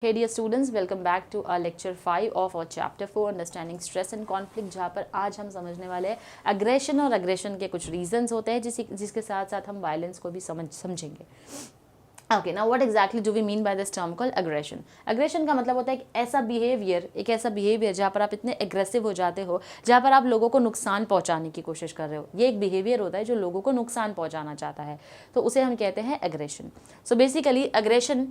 Hey dear students, welcome back to our lecture 5 of our chapter 4 understanding stress and conflict, जहाँ पर आज हम समझने वाले हैं अग्रेशन और अग्रेशन के कुछ रीजंस होते हैं जिसके साथ साथ हम वायलेंस को भी समझेंगे. Okay, now what exactly do we mean by this term called aggression. Aggression का मतलब होता है एक ऐसा बिहेवियर जहाँ पर आप इतने एग्रेसिव हो जाते हो, जहाँ पर आप लोगों को नुकसान पहुँचाने की कोशिश कर रहे हो. ये एक बिहेवियर होता है जो लोगों को नुकसान पहुँचाना चाहता है, तो उसे हम कहते हैं aggression. So basically aggression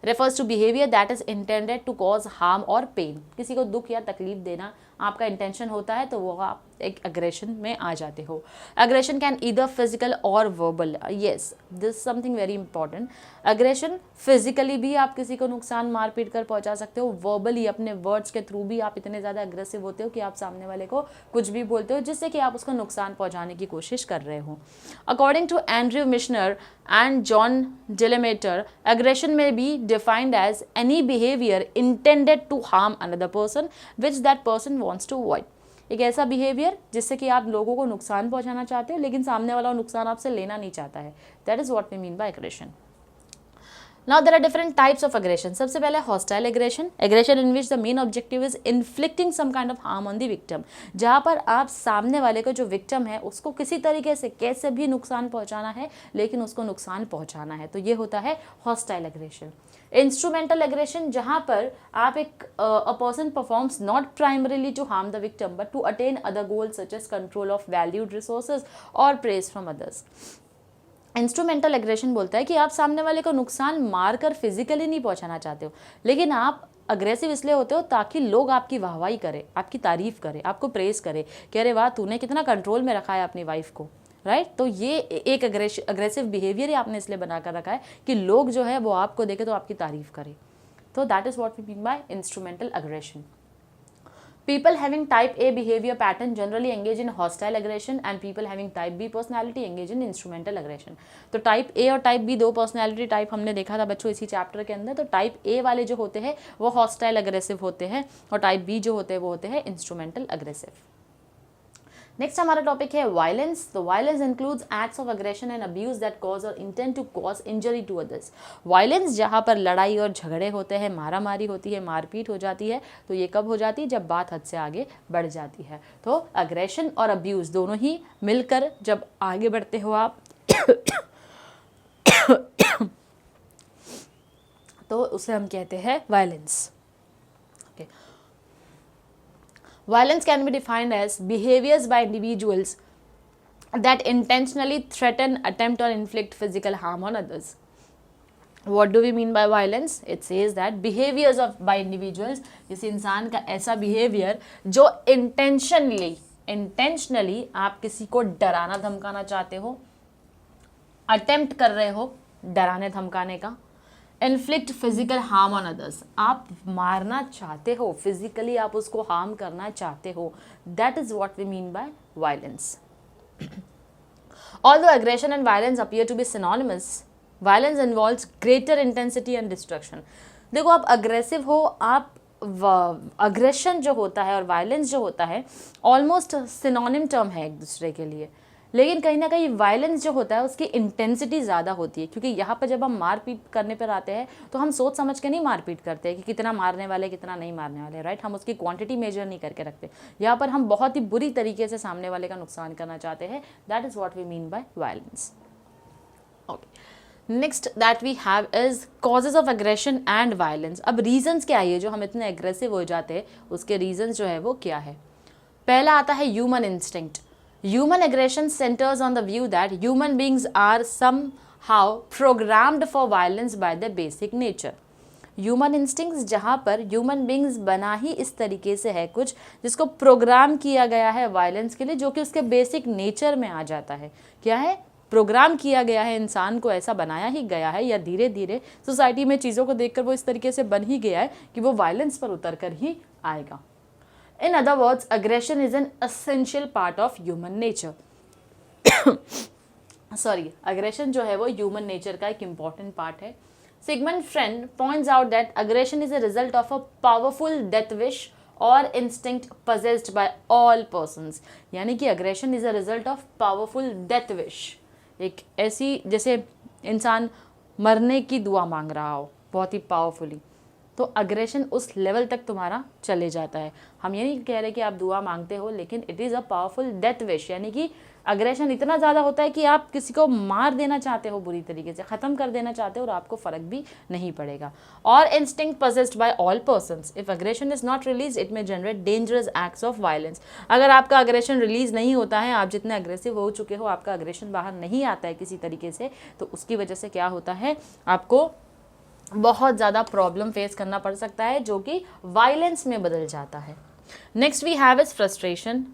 refers to behavior that is intended to cause harm or pain. किसी को दुख या तकलीफ देना आपका इंटेंशन होता है तो वो आप एक अग्रेशन में आ जाते हो. अग्रेशन कैन ईदर फिजिकल और verbal. Yes, this something very important. Aggression physically भी आप किसी को नुकसान मारपीट कर पहुंचा सकते हो, वर्बली अपने वर्ड्स के थ्रू भी आप इतने ज़्यादा अग्रेसिव होते हो कि आप सामने वाले को कुछ भी बोलते हो जिससे कि आप उसको नुकसान पहुंचाने की कोशिश कर रहे हो. According to Andrew Michener and John Delamater, aggression may be defined as any behavior intended to harm another person which that person wants to avoid. एक ऐसा बिहेवियर जिससे कि आप लोगों को नुकसान पहुंचाना चाहते हो लेकिन सामने वाला नुकसान आपसे लेना नहीं चाहता है. That is what we mean by aggression. Now there are different types of aggression. सबसे पहले hostile aggression, aggression in which the main objective is inflicting some kind of harm on the victim. जहाँ पर आप सामने वाले को जो victim है उसको किसी तरीके से कैसे भी नुकसान पहुँचाना है लेकिन उसको नुकसान पहुँचाना है, तो ये होता है hostile aggression. Instrumental aggression जहाँ पर आप a person performs not primarily to harm the victim but to attain other goals such as control of valued resources or praise from others. Instrumental aggression बोलता है कि आप सामने वाले को नुकसान मारकर फिजिकली नहीं पहुंचाना चाहते हो लेकिन आप अग्रेसिव इसलिए होते हो ताकि लोग आपकी वाहवाही करें, आपकी तारीफ करें, आपको प्रेस करें कि अरे वाह तूने कितना कंट्रोल में रखा है अपनी वाइफ को, राइट. तो ये एक अग्रेसिव बिहेवियर ही आपने इसलिए बनाकर रखा है कि लोग जो है वो आपको देखे तो आपकी तारीफ करें. तो that is what we mean by instrumental aggression. People having type A behavior pattern generally engage in hostile aggression and people having type B personality engage in instrumental aggression. तो type A और type B दो personality type हमने देखा था बच्चों इसी chapter के अंदर. तो type A वाले जो होते हैं वो hostile aggressive होते हैं और type B जो होते हैं वो होते हैं instrumental aggressive. नेक्स्ट हमारा टॉपिक है वायलेंस. तो violence includes acts of aggression and abuse that cause or intent to cause injury to others. Violence जहाँ पर लड़ाई और झगड़े होते हैं, मारामारी होती है, मारपीट हो जाती है, तो ये कब हो जाती है जब बात हद से आगे बढ़ जाती है. तो अग्रेशन और अब्यूज दोनों ही मिलकर जब आगे बढ़ते हो आप तो उसे हम कहते हैं violence. Okay, Violence can be defined as behaviors by individuals that intentionally threaten, attempt or inflict physical harm on others. What do we mean by violence? It says that behaviors of by individuals, किसी इंसान का ऐसा behavior जो intentionally आप किसी को डराना धमकाना चाहते हो, attempt कर रहे हो डराने धमकाने का, inflict physical harm on others, आप मारना चाहते हो, फिजिकली आप उसको हार्म करना चाहते हो. That is what we mean by violence. Although aggression and violence appear to be synonymous, violence involves greater intensity and destruction. देखो आप अग्रेसिव हो, आप अग्रेशन जो होता है और वायलेंस जो होता है ऑलमोस्ट सिनोनिम टर्म है एक दूसरे के लिए, लेकिन कहीं ना कहीं वायलेंस जो होता है उसकी इंटेंसिटी ज़्यादा होती है क्योंकि यहाँ पर जब हम मारपीट करने पर आते हैं तो हम सोच समझ के नहीं मारपीट करते हैं कि कितना मारने वाले कितना नहीं मारने वाले, राइट. हम उसकी क्वांटिटी मेजर नहीं करके रखते. यहाँ पर हम बहुत ही बुरी तरीके से सामने वाले का नुकसान करना चाहते हैं. That is what we mean by violence. Okay, next that we have is causes of aggression and violence. अब रीजंस क्या है जो हम इतने एग्रेसिव हो जाते हैं, उसके रीजंस जो है वो क्या है. पहला आता है human instinct. Human aggression centers on the view that human beings are somehow programmed for violence by their basic nature. Human instincts जहाँ पर human beings बना ही इस तरीके से है कुछ जिसको प्रोग्राम किया गया है वायलेंस के लिए, जो कि उसके बेसिक नेचर में आ जाता है. क्या है? प्रोग्राम किया गया है, इंसान को ऐसा बनाया ही गया है या धीरे धीरे सोसाइटी में चीज़ों को देखकर वो इस तरीके से बन ही गया है कि वो वायलेंस पर उतर कर ही आएगा. In other words, aggression is an essential part of human nature. Sorry, aggression जो है वो human nature का एक important part है. Sigmund Freud points out that aggression is a result of a powerful death wish or instinct possessed by all persons. यानी कि aggression is a result of powerful death wish. एक ऐसी जैसे इंसान मरने की दुआ मांग रहा हो, बहुत ही पावरफुली, तो अग्रेशन उस लेवल तक तुम्हारा चले जाता है। हम ये नहीं कह रहे कि आप दुआ मांगते हो, लेकिन it is a powerful death wish, यानी कि अग्रेशन इतना ज़्यादा होता है कि आप किसी को मार देना चाहते हो, बुरी तरीके से ख़त्म कर देना चाहते हो, और आपको फ़र्क भी नहीं पड़ेगा। और instinct possessed by all persons, if aggression is not release it may generate dangerous acts of violence. अगर आपका अग्रेशन रिलीज नहीं होता है, आप जितने अग्रेसिव हो चुके हो, आपका अग्रेशन बाहर नहीं आता है किसी तरीके से, तो उसकी वजह से क्या होता है, आपको बहुत ज़्यादा प्रॉब्लम फेस करना पड़ सकता है, जो कि वायलेंस में बदल जाता है। Next we have is frustration.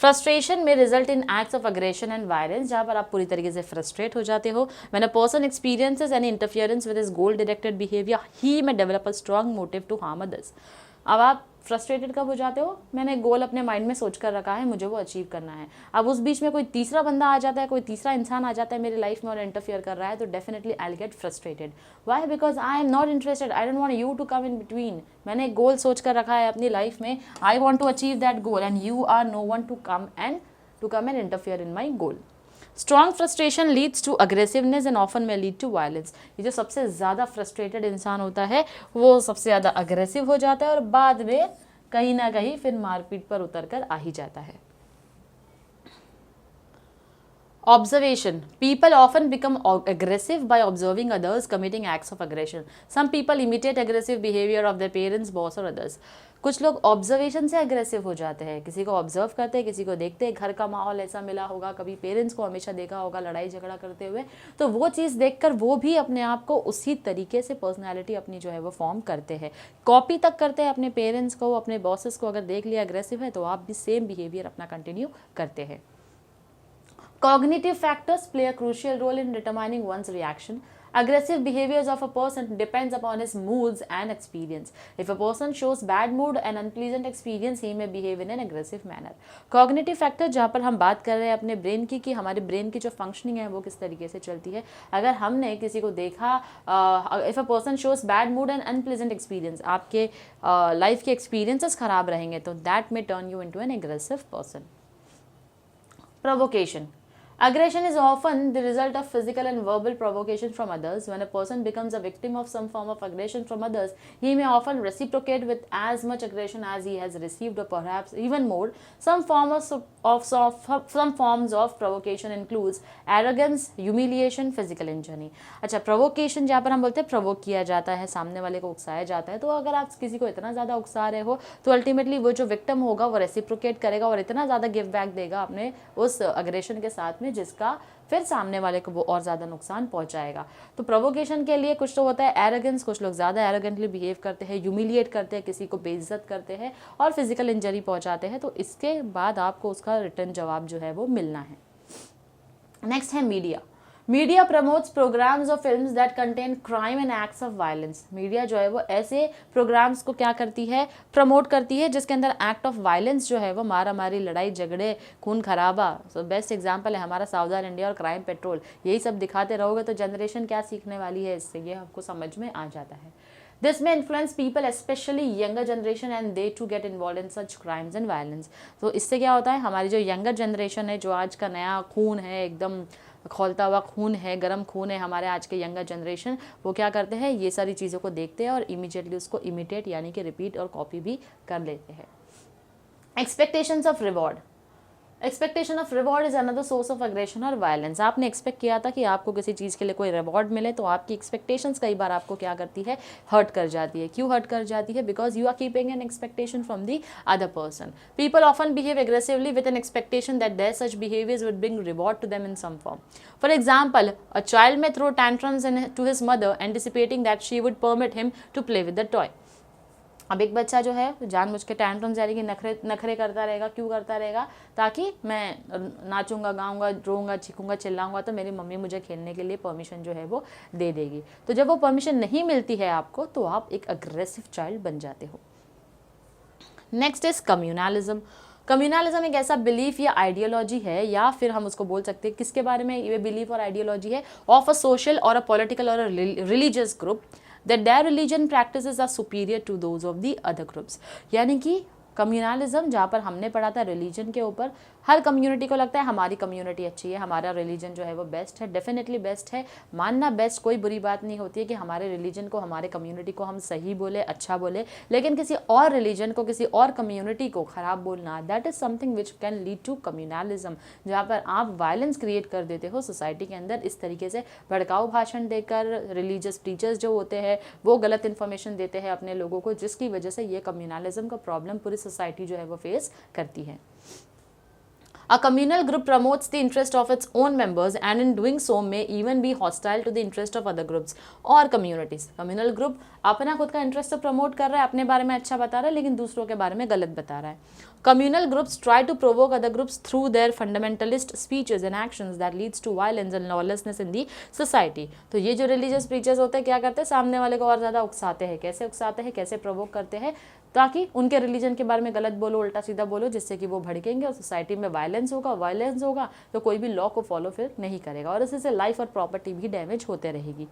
Frustration में result in acts of aggression and violence, जहाँ पर आप पूरी तरीके से फ्रस्ट्रेट हो जाते हो। When a person experiences any interference with his goal directed behaviour he may develop a strong motive to harm others. अब आप फ्रस्ट्रेटेड कब हो जाते हो, मैंने गोल अपने माइंड में सोच कर रखा है, मुझे वो अचीव करना है, अब उस बीच में कोई तीसरा बंदा आ जाता है, कोई तीसरा इंसान आ जाता है मेरी लाइफ में और इंटरफियर कर रहा है, तो definitely I will get frustrated. Why? Because I am not interested, I don't want you to come in between. मैंने एक गोल सोच कर रखा है अपनी लाइफ में, I want to achieve that goal and you are no one to come and interfere in my goal. Strong frustration leads to aggressiveness and often may lead to violence. ये जो सबसे ज़्यादा फ्रस्ट्रेटेड इंसान होता है वो सबसे ज़्यादा अग्रेसिव हो जाता है और बाद में कहीं ना कहीं फिर मारपीट पर उतर कर आ ही जाता है। Observation. People often become aggressive by observing others committing acts of aggression. Some people imitate aggressive behavior of their parents, boss or others. कुछ लोग ऑब्जर्वेशन से अग्रेसिव हो जाते हैं, किसी को ऑब्जर्व करते हैं, किसी को देखते हैं, घर का माहौल ऐसा मिला होगा, कभी पेरेंट्स को हमेशा देखा होगा लड़ाई झगड़ा करते हुए, तो वो चीज़ देखकर वो भी अपने आप को उसी तरीके से पर्सनैलिटी अपनी जो है वो फॉर्म करते हैं, कॉपी तक करते हैं अपने पेरेंट्स को, अपने बॉसेस को अगर देख लिया अग्रेसिव है तो आप भी सेम बिहेवियर अपना कंटिन्यू करते हैं। Cognitive factors play a crucial role in determining one's reaction. Aggressive behaviors of a person depends upon his moods and experience. If a person shows bad mood and unpleasant experience, he may behave in an aggressive manner. Cognitive factor जहाँ पर हम बात कर रहे हैं अपने brain की कि हमारे ब्रेन की जो फंक्शनिंग है वो किस तरीके से चलती है। अगर हमने किसी को देखा, if a person shows bad mood and unpleasant experience, आपके लाइफ के एक्सपीरियंसेस खराब रहेंगे तो that may turn you into an aggressive person. Provocation. Aggression is often the result of physical and verbal provocation from others. When a person becomes a victim of some form of aggression from others, he may often reciprocate with as much aggression as he has received, or perhaps even more. Some forms of provocation includes arrogance, humiliation, physical injury. अच्छा, provocation जहाँ पर हम बोलते हैं provoke किया जाता है, सामने वाले को उकसाया जाता है, तो अगर आप किसी को इतना ज़्यादा उकसा रहे हो तो अल्टीमेटली वो जो विक्टिम होगा वो रेसिप्रोकेट करेगा और इतना ज़्यादा गिव बैक देगा अपने उस अग्रेशन के साथ में, जिसका फिर सामने वाले को वो और ज़्यादा नुकसान पहुंचाएगा। तो प्रोवोकेशन के लिए कुछ तो होता है एरोगेंस, कुछ लोग ज़्यादा एरोगेंटली बिहेव करते हैं, ह्यूमिलिएट करते हैं, किसी को बेइज्जत करते हैं और फिजिकल इंजरी पहुंचाते हैं, तो इसके बाद आपको उसका रिटर्न जवाब जो है वो मिलना है। नेक्स्ट है मीडिया। मीडिया प्रमोट्स प्रोग्राम्स और films that contain crime and acts of violence. Media जो है वो ऐसे प्रोग्राम्स को क्या करती है, प्रमोट करती है जिसके अंदर एक्ट ऑफ वायलेंस जो है वो मारा मारी, लड़ाई झगड़े, खून खराबा। सो बेस्ट एग्जांपल है हमारा सावधान इंडिया और क्राइम पेट्रोल। यही सब दिखाते रहोगे तो जनरेशन क्या सीखने वाली है इससे, ये आपको समझ में आ जाता है। This may influence people, especially younger generation, and they too get involved in such crimes and violence. तो इससे क्या होता है, हमारी जो यंगर जनरेशन है, जो आज का नया खून है, एकदम खौलता हुआ खून है, गर्म खून है, हमारे आज के यंगर जनरेशन, वो क्या करते हैं, ये सारी चीज़ों को देखते हैं और इमीडिएटली उसको इमिटेट यानी कि रिपीट और कॉपी भी कर लेते हैं। Expectations of reward. Expectation of reward is another source of aggression और वायलेंस। आपने एक्सपेक्ट किया था कि आपको किसी चीज़ के लिए कोई रिवॉर्ड मिले, तो आपकी एक्सपेक्टेशंस कई बार आपको क्या करती है, हर्ट कर जाती है। क्यों हर्ट कर जाती है? Because you are keeping an expectation from the other person. People often behave aggressively with an expectation that their such behaviours would bring reward to them in some form. For example, a child may throw tantrums to his mother anticipating that she would permit him to play with the toy. अब एक बच्चा जो है जानबूझ के tantrums यानी कि नखरे करता रहेगा। क्यों करता रहेगा? ताकि मैं नाचूंगा, गाऊंगा, रोऊंगा, चीखूंगा, चिल्लाऊंगा तो मेरी मम्मी मुझे खेलने के लिए परमिशन जो है वो दे देगी। तो जब वो परमिशन नहीं मिलती है आपको, तो आप एक अग्रेसिव चाइल्ड बन जाते हो। Next is communalism. कम्युनलिज्म एक ऐसा बिलीफ या आइडियोलॉजी है, या फिर हम उसको बोल सकते हैं किसके बारे में ये बिलीफ और आइडियोलॉजी है, ऑफ अ सोशल और अ पॉलिटिकल और a religious group that their religion practices are superior to those of the other groups। यानी कि कम्युनलिज्म, जहाँ पर हमने पढ़ा था रिलीजन के ऊपर, हर कम्युनिटी को लगता है हमारी कम्युनिटी अच्छी है, हमारा रिलीजन जो है वो बेस्ट है, डेफिनेटली बेस्ट है, मानना बेस्ट कोई बुरी बात नहीं होती है कि हमारे रिलीजन को, हमारे कम्युनिटी को हम सही बोले, अच्छा बोले, लेकिन किसी और रिलीजन को, किसी और कम्युनिटी को खराब बोलना, that is something which can lead to communalism, जहाँ पर आप वायलेंस क्रिएट कर देते हो सोसाइटी के अंदर इस तरीके से भड़काऊ भाषण देकर। रिलीजियस टीचर्स जो होते हैं वो गलत इन्फॉर्मेशन देते हैं अपने लोगों को, जिसकी वजह से ये कम्युनलिज्म का प्रॉब्लम पूरी सोसाइटी जो है वो फेस करती है। A communal group promotes the interest of its own members and in doing so may even be hostile to the interest of other groups or communities. Communal group अपना खुद का interest तो promote कर रहा है, अपने बारे में अच्छा बता रहा है, लेकिन दूसरों के बारे में गलत बता रहा है। Communal groups try to provoke other groups through their fundamentalist speeches and actions that leads to violence and lawlessness in the society. तो ये जो रिलीजियस प्रीचर्स होते हैं क्या करते हैं, सामने वाले को और ज़्यादा उकसाते हैं। कैसे उकसाते हैं, कैसे प्रोवोक करते हैं, ताकि उनके रिलीजन के बारे में गलत बोलो, उल्टा सीधा बोलो, जिससे कि वो भड़केंगे और सोसाइटी में वायलेंस होगा तो कोई भी लॉ को फॉलो फिर नहीं करेगा और इससे लाइफ और प्रॉपर्टी भी डैमेज होते रहेगी।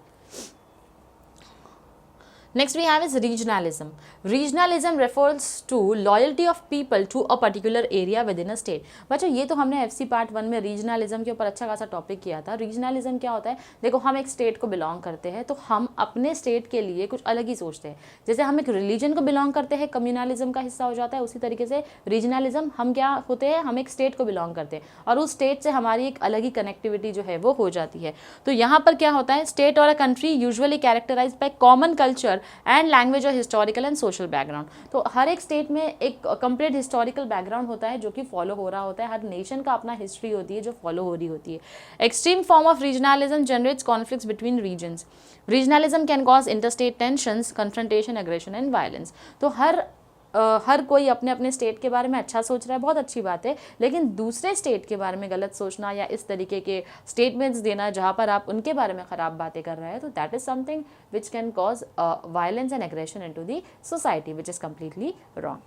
Next we have is regionalism. Regionalism refers to loyalty of people to a particular area within a state. बच्चों ये तो हमने FC पार्ट 1 में रीजनलिज्म के ऊपर अच्छा खासा टॉपिक किया था। रीजनलिज्म क्या होता है, देखो हम एक स्टेट को बिलोंग करते हैं तो हम अपने स्टेट के लिए कुछ अलग ही सोचते हैं। जैसे हम एक रिलीजन को बिलोंग करते हैं, कम्युनलिज्म का हिस्सा हो जाता है, उसी तरीके से रीजनलिज्म हम क्या होते हैं, हम एक स्टेट को बिलोंग करते हैं और उस स्टेट से हमारी एक अलग ही कनेक्टिविटी जो है वो हो जाती है। तो यहाँ पर क्या होता है, स्टेट और a country usually characterise by common culture and language और हिस्टोरिकल एंड सोशल बैकग्राउंड। तो हर एक स्टेट में एक कंप्लीट हिस्टोरिकल बैकग्राउंड होता है जो कि फॉलो हो रहा होता है। हर नेशन का अपना हिस्ट्री होती है जो फॉलो हो रही होती है। Extreme form of regionalism generates conflicts between regions. Regionalism can cause interstate tensions, confrontation, aggression and violence. तो हर कोई अपने अपने स्टेट के बारे में अच्छा सोच रहा है, बहुत अच्छी बात है, लेकिन दूसरे स्टेट के बारे में गलत सोचना या इस तरीके के स्टेटमेंट्स देना जहाँ पर आप उनके बारे में ख़राब बातें कर रहे हैं, तो that is something which can cause violence and aggression into the society, which is completely wrong.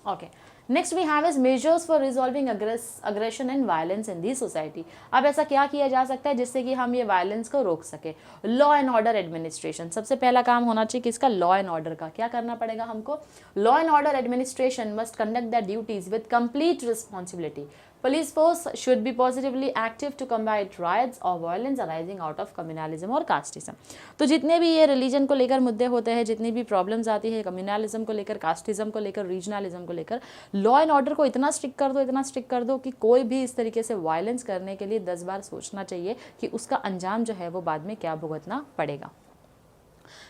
Okay, next we have is measures for resolving aggression and violence in the society. अब ऐसा क्या किया जा सकता है जिससे कि हम ये वायलेंस को रोक सके। लॉ एंड ऑर्डर एडमिनिस्ट्रेशन, सबसे पहला काम होना चाहिए किसका, लॉ एंड ऑर्डर का। क्या करना पड़ेगा हमको, law and order administration must conduct the duties with complete responsibility. Police force should be positively active to combat riots or violence arising out of communalism और casteism। तो जितने भी ये रिलीजन को लेकर मुद्दे होते हैं, जितनी भी प्रॉब्लम्स आती है कम्युनलिज्म को लेकर, कास्टिज्म को लेकर, रीजनलिज्म को लेकर, लॉ एंड ऑर्डर को इतना स्ट्रिक्ट कर दो कि कोई भी इस तरीके से वायलेंस करने के लिए 10 बार सोचना चाहिए कि उसका अंजाम जो है वो बाद में क्या भुगतना पड़ेगा।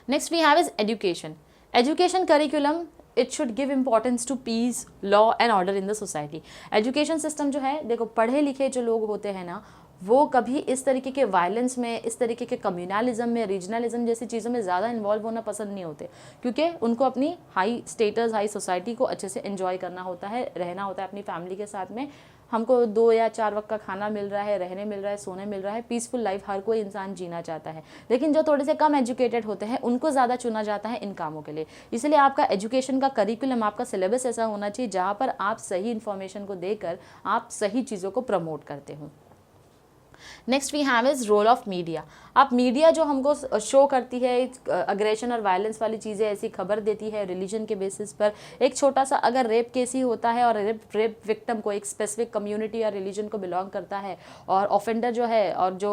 Next we have is education. Education curriculum it should give importance to peace, law and order in the society. Education system जो है, देखो पढ़े लिखे जो लोग होते हैं ना, वो कभी इस तरीके के वायलेंस में, इस तरीके के कम्युनलिज्म में, रीजनलिज्म जैसी चीज़ों में ज़्यादा इन्वॉल्व होना पसंद नहीं होते, क्योंकि उनको अपनी हाई स्टेटस, हाई सोसाइटी को अच्छे से एंजॉय करना होता है, रहना होता है अपनी फैमिली के साथ में। हमको 2 या 4 वक्त का खाना मिल रहा है, रहने मिल रहा है, सोने मिल रहा है, पीसफुल लाइफ हर कोई इंसान जीना चाहता है। लेकिन जो थोड़े से कम एजुकेटेड होते हैं उनको ज़्यादा चुना जाता है इन कामों के लिए। इसलिए आपका एजुकेशन का करिकुलम, आपका सिलेबस ऐसा होना चाहिए जहाँ पर आप सही इन्फॉर्मेशन को देकर आप सही चीज़ों को प्रमोट करते हो। Next we have is role of media. आप मीडिया जो हमको शो करती है अग्रेशन और वायलेंस वाली चीज़ें, ऐसी खबर देती है रिलीजन के बेसिस पर। एक छोटा सा अगर रेप केस ही होता है और रेप विक्टिम को एक स्पेसिफिक कम्युनिटी या रिलीजन को बिलोंग करता है और ऑफेंडर जो है और जो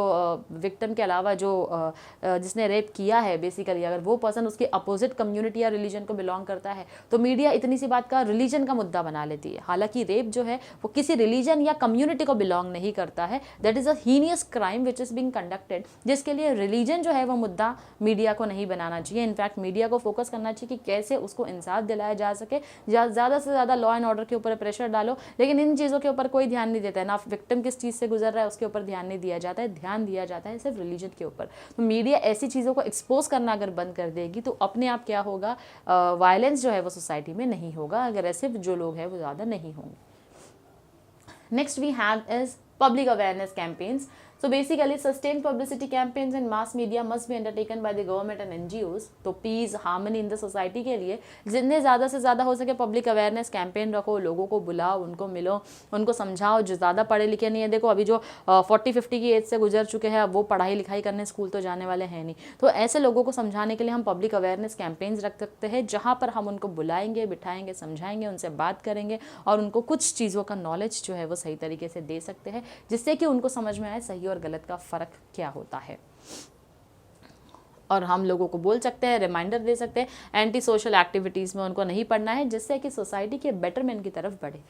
विक्टिम के अलावा जो जिसने रेप किया है बेसिकली, अगर वो पर्सन उसकी अपोजिट कम्युनिटी या रिलीजन को बिलोंग करता है तो मीडिया इतनी सी बात का रिलीजन का मुद्दा बना लेती है। हालांकि रेप जो है वो किसी रिलीजन या कम्युनिटी को बिलोंग नहीं करता है, that is a heinous crime which is being conducted, जिसके लिए रिलीजन जो है वो मुद्दा मीडिया को नहीं बनाना चाहिए। इनफैक्ट मीडिया को फोकस करना चाहिए कि कैसे उसको इंसाफ दिलाया जा सके। ज़्यादा से ज़्यादा लॉ एंड ऑर्डर के ऊपर प्रेशर डालो, लेकिन इन चीज़ों के ऊपर कोई ध्यान नहीं देता है। ना विक्टिम किस चीज़ से गुजर रहा है उसके ऊपर ध्यान नहीं दिया जाता है, ध्यान दिया जाता है सिर्फ रिलीजन के ऊपर। तो मीडिया ऐसी चीज़ों को एक्सपोज करना अगर बंद कर देगी तो अपने आप क्या होगा, वायलेंस जो है वो सोसाइटी में नहीं होगा, अग्रेसिव जो लोग हैं वो ज़्यादा नहीं होंगे। Next we have is public awareness campaigns. So basically sustained publicity campaigns and mass media must be undertaken by the government and NGOs. तो peace harmony in the society के लिए जितने ज़्यादा से ज़्यादा हो सके पब्लिक अवेयरनेस कैंपेन रखो, लोगों को बुलाओ, उनको मिलो, उनको समझाओ। जो ज़्यादा पढ़े लिखे नहीं है, देखो अभी जो 40-50 की एज से गुजर चुके हैं, अब वो पढ़ाई लिखाई करने स्कूल तो जाने वाले हैं नहीं, तो ऐसे लोगों को समझाने के लिए हम पब्लिक अवेयरनेस कैंपेन्स रख सकते हैं, जहाँ पर हम उनको बुलाएंगे, बिठाएंगे, समझाएंगे, उनसे बात करेंगे और उनको कुछ चीज़ों का नॉलेज जो है वो सही तरीके से दे सकते हैं, जिससे कि उनको समझ में आए सही और गलत का फ़र्क क्या होता है। और हम लोगों को बोल सकते हैं, रिमाइंडर दे सकते हैं, एंटी सोशल एक्टिविटीज़ में उनको नहीं पढ़ना है, जिससे कि सोसाइटी के बेटरमेंट की तरफ बढ़े।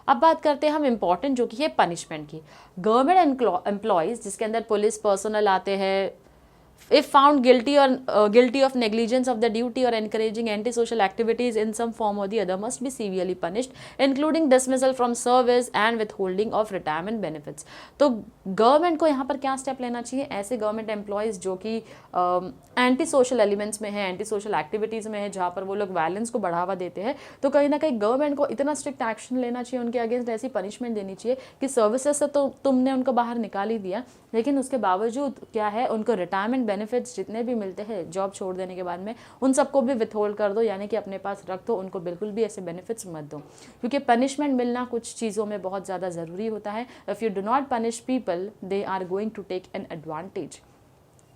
अब बात करते हैं हम इम्पॉर्टेंट जो कि है पनिशमेंट की। गवर्नमेंट एम्प्लॉयज़ जिसके अंदर पुलिस पर्सनल आते हैं, if found guilty of negligence of the duty or encouraging antisocial activities in some form or the other must be severely punished, including dismissal from service and withholding of retirement benefits। तो government को यहाँ पर क्या step लेना चाहिए? ऐसे government employees जो कि एंटी सोशल एलिमेंट्स में है, एंटी सोशल एक्टिविटीज़ में है, जहाँ पर वो लोग वायलेंस को बढ़ावा देते हैं, तो कहीं ना कहीं गवर्नमेंट को इतना स्ट्रिक्ट एक्शन लेना चाहिए, उनके अगेंस्ट ऐसी पनिशमेंट देनी चाहिए कि सर्विसेज से तो तुमने उनको बाहर निकाल ही दिया, लेकिन उसके बावजूद क्या है, उनको रिटायरमेंट बेनिफिट्स जितने भी मिलते हैं जॉब छोड़ देने के बाद में, उन सबको भी विथहोल्ड कर दो, यानी कि अपने पास रख दो, उनको बिल्कुल भी ऐसे बेनिफिट्स मत दो, क्योंकि पनिशमेंट मिलना कुछ चीज़ों में बहुत ज़्यादा ज़रूरी होता है। If you do not punish people they are going to take an advantage.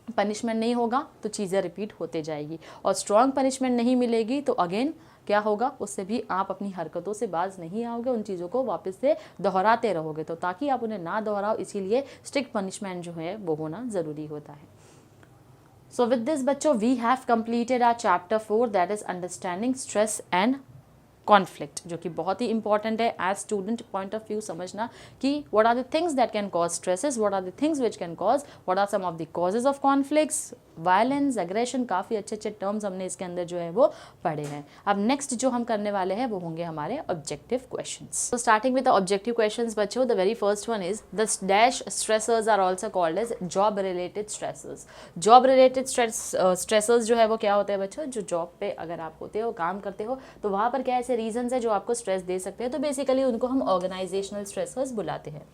Punishment नहीं होगा तो चीज़ें रिपीट होते जाएगी, और स्ट्रॉन्ग पनिशमेंट नहीं मिलेगी तो अगेन क्या होगा, उससे भी आप अपनी हरकतों से बाज नहीं आओगे, उन चीज़ों को वापस से दोहराते रहोगे। तो ताकि आप उन्हें ना दोहराओ, इसीलिए स्ट्रिक्ट पनिशमेंट जो है वो होना ज़रूरी होता है। सो विद दिस बच्चों, we have completed our chapter 4 that is understanding stress and conflict, जो कि बहुत ही इंपॉर्टेंट है as student point of view समझना कि what are the things that can cause stresses, what are the things which can cause, what are some of the causes of conflicts, violence, aggression, काफ़ी अच्छे अच्छे terms हमने इसके अंदर जो है वो पढ़े हैं। अब नेक्स्ट जो हम करने वाले हैं वो होंगे हमारे ऑब्जेक्टिव क्वेश्चंस। तो starting with the objective questions बच्चों, the very first one is the dash stressors are also called as job related stressors. Job related stressors जो है वो क्या होते हैं बच्चों? जो जॉब पे अगर आप होते हो, काम करते हो, तो वहाँ पर क्या ऐसे रीजंस है जो आपको स्ट्रेस दे सकते हैं, तो बेसिकली उनको हम ऑर्गेनाइजेशनल स्ट्रेसर्स बुलाते हैं।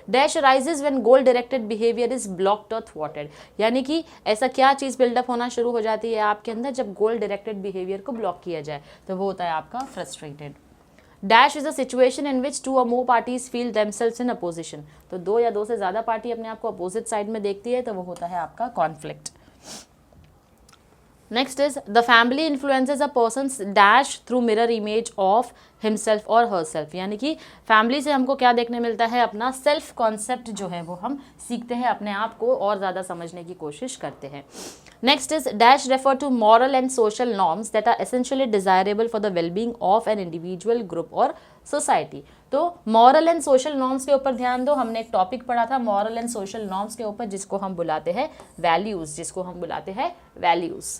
Dash arises when goal directed behaviour is blocked और थ्वॉटेड, यानी कि ऐसा क्या चीज़ बिल्डअप होना शुरू हो जाती है आपके अंदर जब गोल डायरेक्टेड बिहेवियर को ब्लॉक किया जाए, तो वो होता है आपका frustrated. Dash is a situation in which 2 or more parties feel themselves in opposition, तो 2 या 2 से ज़्यादा पार्टी अपने आप को अपोजिट साइड में देखती है, तो वो होता है आपका conflict. Next is the family influences a persons dash through mirror image of himself और हरसेल्फ, यानी कि फैमिली से हमको क्या देखने मिलता है? अपना सेल्फ कॉन्सेप्ट जो है वो हम सीखते हैं, अपने आप को और ज़्यादा समझने की कोशिश करते हैं। Next is dash refer to moral and social norms that are essentially desirable for the wellbeing of an individual, group और सोसाइटी। तो मॉरल एंड सोशल नॉर्म्स के ऊपर ध्यान दो, हमने एक टॉपिक पढ़ा था मॉरल एंड सोशल नॉर्म्स के ऊपर, जिसको हम बुलाते हैं वैल्यूज, जिसको हम बुलाते हैं values.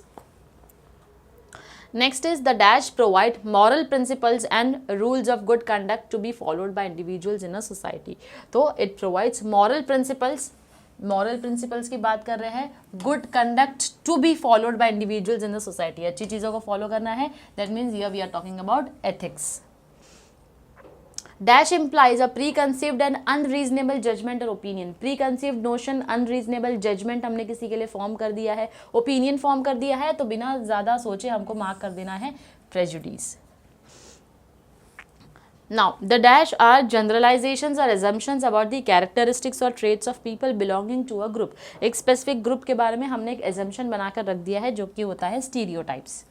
Next is the dash provide moral principles and rules of good conduct to be followed by individuals in a society. तो it provides moral principles की बात कर रहे हैं, good conduct to be followed by individuals in the society, अच्छी चीज़ों को follow करना है, that means here we are talking about ethics. Dash implies a preconceived and unreasonable judgment or opinion. Preconceived notion, unreasonable judgment हमने किसी के लिए form कर दिया है, ओपिनियन फॉर्म कर दिया है, तो बिना ज़्यादा सोचे हमको मार्क कर देना है prejudice. Now, the dash are generalizations or assumptions about the characteristics or traits of people belonging to a group. एक specific group के बारे में हमने एक assumption बनाकर रख दिया है, जो कि होता है stereotypes.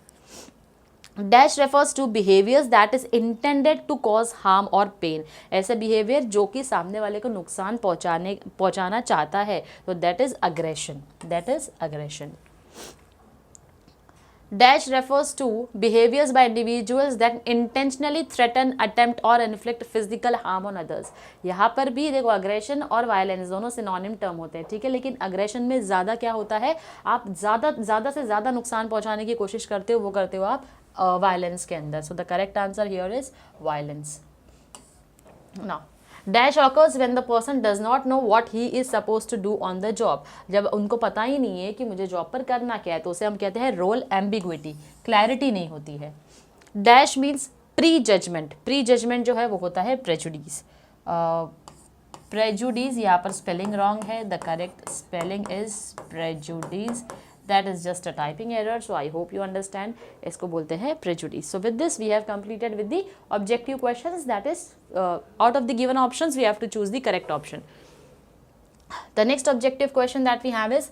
Dash refers to behaviours that is intended to cause harm और पेन, ऐसे बिहेवियर जो कि सामने वाले को नुकसान पहुंचाना चाहता है, तो that is aggression. Dash refers to behaviours by individuals that intentionally threaten, attempt or inflict physical harm on others. यहाँ पर भी देखो अग्रेशन और वायलेंस दोनों सिनोनिम टर्म होते हैं, ठीक है, लेकिन अग्रेशन में ज़्यादा क्या होता है, आप ज़्यादा से ज़्यादा नुकसान पहुँचाने की कोशिश करते हो, वो करते हो आप वायलेंस के अंदर। So the correct answer here is violence. Now dash occurs when the person does not know what he is suppose to do on the job, जब उनको पता ही नहीं है कि मुझे जॉब पर करना क्या है, तो उसे हम कहते हैं रोल एम्बिग्विटी, क्लैरिटी नहीं होती है। डैश मीन्स प्री जजमेंट जो है वो होता है प्रेजुडिस। प्रेजुडिस, यहाँ पर स्पेलिंग रॉन्ग है, the correct spelling is prejudice, that is just a typing error, so I hope you understand. इसको बोलते हैं prejudice. So with this we have completed with the objective questions, that is out of the given options we have to choose the correct option. The next objective question that we have is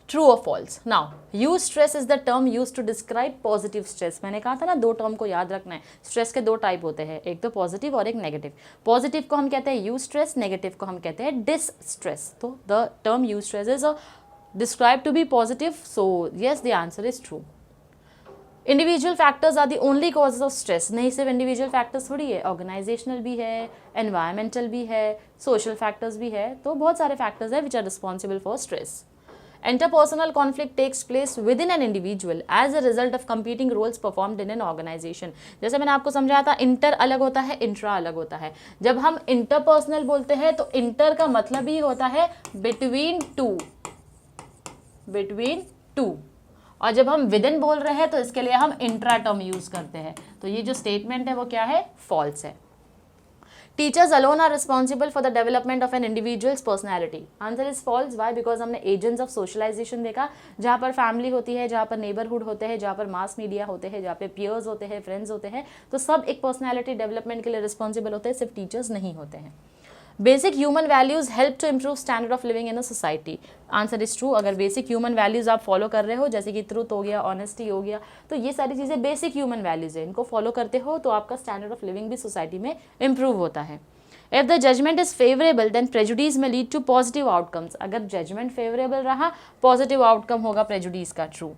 true or false. Now use stress is the term used to describe positive stress. मैंने कहा था ना दो term को याद रखना है, stress के दो टाइप होते हैं, एक तो पॉजिटिव और एक नेगेटिव. पॉजिटिव को हम कहते हैं यूज स्ट्रेस, नेगेटिव को हम कहते हैं डिस स्ट्रेस. तो the term use stress is described to be positive, so yes, the answer is true. Individual factors are the only causes of stress. नहीं सिर्फ individual factors थोड़ी है, organizational भी है, environmental भी है, social factors भी है, तो बहुत सारे factors हैं which are responsible for stress. Interpersonal conflict takes place within an individual as a result of competing roles performed in an organization. जैसे मैंने आपको समझाया था, इंटर अलग होता है, इंट्रा अलग होता है. जब हम interpersonal बोलते हैं तो इंटर का मतलब ही होता है between two, और जब हम विदिन बोल रहे हैं तो इसके लिए हम इंट्रा टर्म यूज करते हैं. तो ये जो स्टेटमेंट है वो क्या है, फॉल्स है. Teachers alone are responsible for the development of an individual's personality. Answer is false. Why? Because हमने एजेंट्स ऑफ सोशलाइजेशन देखा, जहाँ पर फैमिली होती है, जहाँ पर नेबरहुड होते हैं, जहाँ पर मास मीडिया होते हैं, जहाँ पे पियर्स होते हैं, फ्रेंड्स होते हैं, तो सब एक पर्सनैलिटी डेवलपमेंट के लिए रिस्पॉन्सिबल होते हैं, सिर्फ टीचर्स नहीं होते हैं. Basic human values help to improve standard of living in a society. Answer is true. अगर बेसिक ह्यूमन वैल्यूज आप फॉलो कर रहे हो, जैसे कि ट्रूथ हो गया, ऑनेस्टी हो गया, तो ये सारी चीज़ें बेसिक ह्यूमन वैल्यूज है, इनको फॉलो करते हो तो आपका स्टैंडर्ड ऑफ लिविंग भी सोसाइटी में इम्प्रूव होता है. If the judgement is favourable then prejudice may lead to positive outcomes. अगर जजमेंट फेवरेबल रहा, पॉजिटिव आउटकम होगा प्रेजुडिस का. True.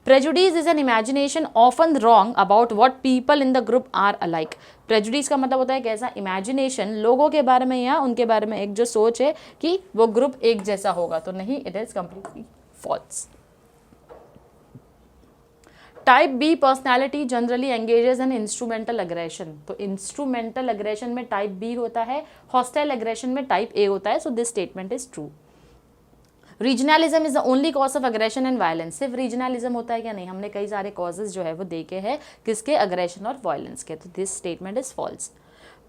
Prejudice is an imagination often wrong about what people in the group are alike. Prejudice का मतलब होता है कैसा imagination, लोगों के बारे में या उनके बारे में एक जो सोच है कि वो ग्रुप एक जैसा होगा, तो नहीं, it is completely false. Type B personality generally engages in instrumental aggression. तो इंस्ट्रूमेंटल अग्रेशन में टाइप बी होता है, हॉस्टाइल अग्रेशन में टाइप ए होता है. So this statement is true. Regionalism is the only cause of aggression and violence. सिर्फ regionalism होता है क्या? नहीं, हमने कई सारे कॉजेज जो है वो देखे हैं किसके, अग्रेशन और वायलेंस के. तो this statement is false.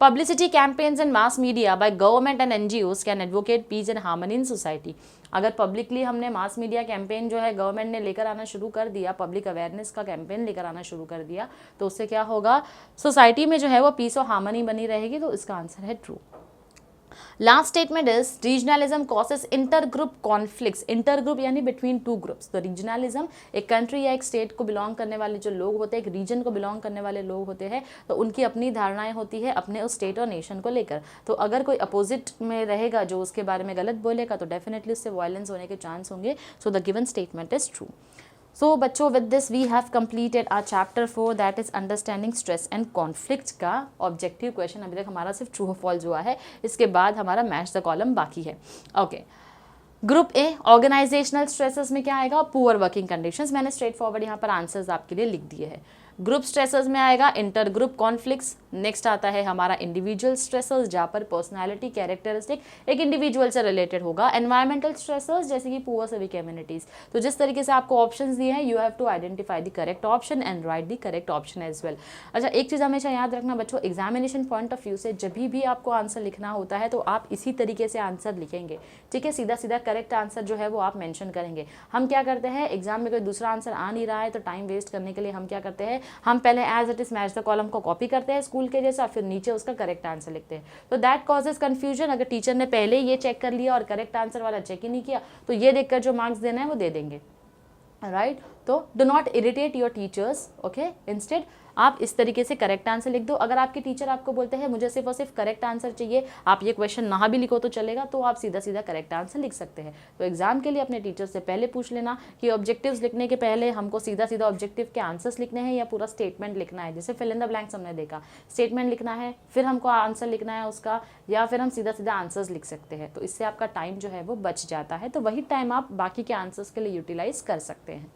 Publicity campaigns and mass media by government and NGOs can advocate peace and harmony in society. अगर पब्लिकली हमने मास मीडिया कैंपेन जो है गवर्नमेंट ने लेकर आना शुरू कर दिया, पब्लिक अवेयरनेस का कैंपेन लेकर आना शुरू कर दिया, तो उससे क्या होगा, सोसाइटी में जो है वो पीस और हार्मनी बनी रहेगी. तो इसका आंसर है true. Last statement is regionalism causes inter group conflicts. Inter group यानी बिटवीन टू ग्रुप्स. तो रीजनलिज्म एक कंट्री या एक स्टेट को बिलोंग करने वाले जो लोग होते हैं, एक रीजन को बिलोंग करने वाले लोग होते हैं, तो उनकी अपनी धारणाएं होती है अपने उस स्टेट और नेशन को लेकर. तो अगर कोई अपोजिट में रहेगा जो उसके बारे में गलत बोलेगा तो डेफिनेटली उससे वायलेंस होने के चांस होंगे. So the given statement is true. So बच्चों, with this we have completed our chapter 4 that is understanding stress and conflict का ऑब्जेक्टिव क्वेश्चन. अभी तक हमारा सिर्फ ट्रू और फॉल्स हुआ है, इसके बाद हमारा मैच द कॉलम बाकी है. Okay, group A organisational stresses में क्या आएगा, पुअर वर्किंग कंडीशंस. मैंने स्ट्रेट फॉरवर्ड यहाँ पर आंसर्स आपके लिए लिख दिए हैं. ग्रुप स्ट्रेसेस में आएगा इंटर ग्रुप कॉन्फ्लिक्ट्स. नेक्स्ट आता है हमारा इंडिविजुअल स्ट्रेसेस, जहाँ पर पर्सनालिटी कैरेक्टरिस्टिक एक इंडिविजुअल से रिलेटेड होगा. एनवायरमेंटल स्ट्रेसेस जैसे कि पुअर सिविक कम्युनिटीज. तो जिस तरीके से आपको ऑप्शंस दिए हैं, you have to identify the correct option and write the correct option as well. अच्छा, एक चीज़ हमेशा याद रखना बच्चों, एग्जामिनेशन पॉइंट ऑफ व्यू से जब भी आपको आंसर लिखना होता है तो आप इसी तरीके से आंसर लिखेंगे. ठीक है, सीधा सीधा करेक्ट आंसर जो है वो आप मेंशन करेंगे. हम क्या करते हैं, एग्जाम में कोई दूसरा आंसर आ नहीं रहा है तो टाइम वेस्ट करने के लिए हम क्या करते हैं, हम पहले as it is match the column को कॉपी करते हैं स्कूल के जैसा, फिर नीचे उसका करेक्ट आंसर लिखते हैं. तो दैट कॉजेज कंफ्यूजन. अगर टीचर ने पहले ये चेक कर लिया और करेक्ट आंसर वाला चेक ही नहीं किया तो ये देखकर जो मार्क्स देना है वो दे देंगे. राइट, तो do not irritate your teachers. Okay, instead आप इस तरीके से करेक्ट आंसर लिख दो. अगर आपके टीचर आपको बोलते हैं मुझे सिर्फ और सिर्फ करेक्ट आंसर चाहिए, आप ये क्वेश्चन ना भी लिखो तो चलेगा, तो आप सीधा सीधा करेक्ट आंसर लिख सकते हैं. तो एग्जाम के लिए अपने टीचर से पहले पूछ लेना कि ऑब्जेक्टिव्स लिखने के पहले हमको सीधा सीधा ऑब्जेक्टिव के आंसर्स लिखने हैं या पूरा स्टेटमेंट लिखना है. जैसे फिल इन द ब्लैंक्स हमने देखा, स्टेटमेंट लिखना है, फिर हमको आंसर लिखना है उसका, या फिर हम सीधा सीधा आंसर्स लिख सकते हैं. तो इससे आपका टाइम जो है वो बच जाता है. तो वही टाइम आप बाकी के आंसर्स के लिए यूटिलाइज कर सकते हैं.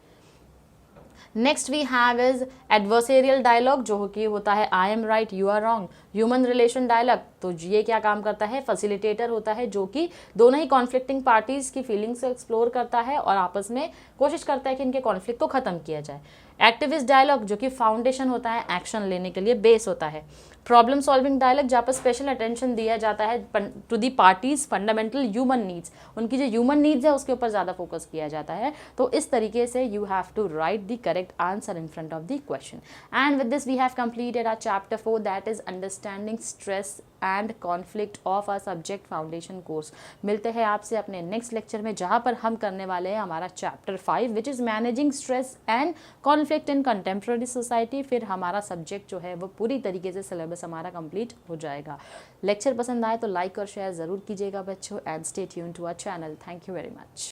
Next we have is adversarial dialogue, जो कि होता है I am right you are wrong. Human relation dialogue, तो ये क्या काम करता है, फैसिलिटेटर होता है, जो कि दोनों ही कॉन्फ्लिक्टिंग पार्टीज की फीलिंग्स को एक्सप्लोर करता है और आपस में कोशिश करता है कि इनके कॉन्फ्लिक्ट को ख़त्म किया जाए। एक्टिविस्ट डायलॉग जो कि फाउंडेशन होता है एक्शन लेने के लिए, बेस होता है। प्रॉब्लम सॉल्विंग डायलॉग जहाँ पर स्पेशल अटेंशन दिया जाता है to the parties fundamental human needs, उनकी जो ह्यूमन नीड्स है उसके ऊपर ज़्यादा फोकस किया जाता है। तो इस तरीके से you have to write the correct answer in front of the question. And with this we have completed our chapter 4 that is understanding stress and conflict of our subject foundation course. मिलते हैं आपसे अपने next lecture में जहाँ पर हम करने वाले हैं हमारा chapter 5 which is managing stress and conflict in contemporary society. फिर हमारा सब्जेक्ट जो है वो पूरी तरीके से सिलेबस हमारा कंप्लीट हो जाएगा। लेक्चर पसंद आए तो लाइक और शेयर ज़रूर कीजिएगा बच्चों, and stay tuned to our channel. Thank you very much.